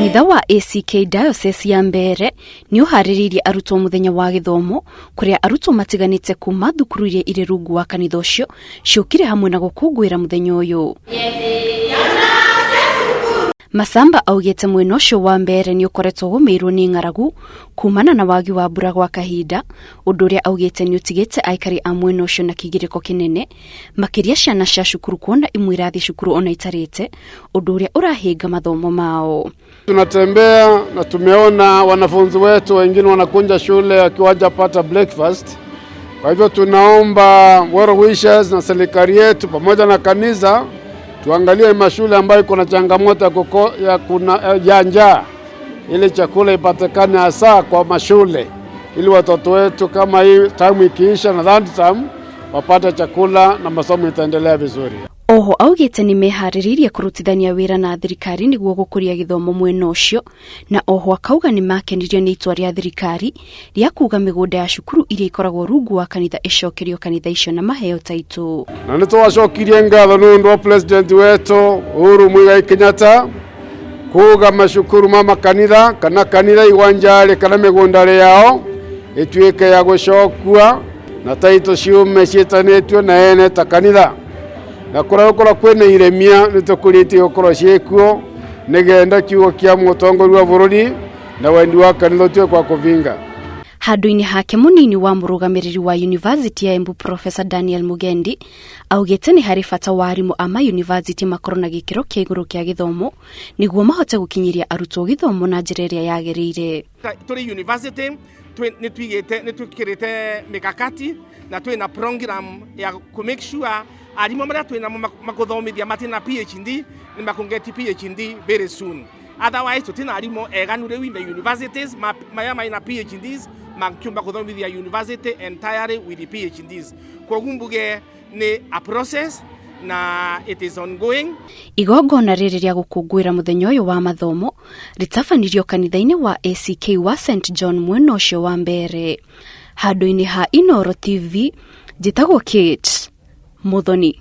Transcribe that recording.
Kanitha wa ACK diocese ya Mbeere ni uhariririe arutwo muthenya wa githomo kuria arutwo matiganite kuuma thukuru iria iri rungu wa kanitha ucio ciukire hamwe na gukungwira muthenya uyu. Masamba augite Mwena ucio wa Mbeere ni ukoretwo gumirwo ni ng'aragu kumana na wagi wa mbura gwa kahinda, undu uria augite ni utigite aikari a Mwena ucio na kigiriko kinene makiria ciana cia cukuru kuona imwe irathi cukuru ona itarite, undu uria urahinga mathomo mao. Tunatembea na tumeona wanafunzi wetu wengine wanakunja shule akiwaja pata breakfast. Kwa hivyo tunaomba well wishes na serikali yetu pamoja na kanisa tuangalie mashule ambayo kuna changamoto ya njaa, ili chakula ipatikane hasa kwa mashule, ili watoto wetu kama hii time ikiisha na that time wapate chakula na masomo itaendelea vizuri. Oho augite ni mehariririe kurutithania wira na thirikari niguo gukuria githomo Mwena ucio, na oho akauga ni makenirio ni itwa ria thirikari ria kuga migunda ya cukuru iria ikoragwo rungu wa kanitha icokerio kanitha icio na maheo taitu. Na nitwacokirie ngatho nundu wa president wetu Uhuru Muigai Kenyatta kuga macukuru ma makanitha kana kanitha iwanjari kana migunda yao ituike ya gucokua na taitu ciume cietanitio na ene ta kanitha. Na kura kwene iremia nitukurite okoro ciekuo nigenda kiugo kia mutongoria wa bururi na wendi wa kanitha tue kwa kuvinga. Handu-ini hake munini wa murugamiriri wa University ya Embu Professor Daniel Mugendi augite ni hari bata wa arimu ama university makorwo na gikiro kia iguru kia githomo niguo mahote gukinyiria arutwo githomo na njira iria yagirire. Turi university ni tukirite mikakati na twina program ya ku make sure arimu maria twina makuthomithia matina PhD ni makungeti PhD very soon. Otherwise tutina arimu eganu riu in the universities maya maina PhDs makiumba kuthomithia university entirely with the PhDs. Koguo mbuge ni a process na it is ongoing. Igongona riri ria gukungwira muthenya uyu wa mathomo ritafanirio kanitha-ini wa ACK wa St John Mwena ucio wa Mbeere. Handu-ini ha Inoro TV jitagwo Kate Muthoni.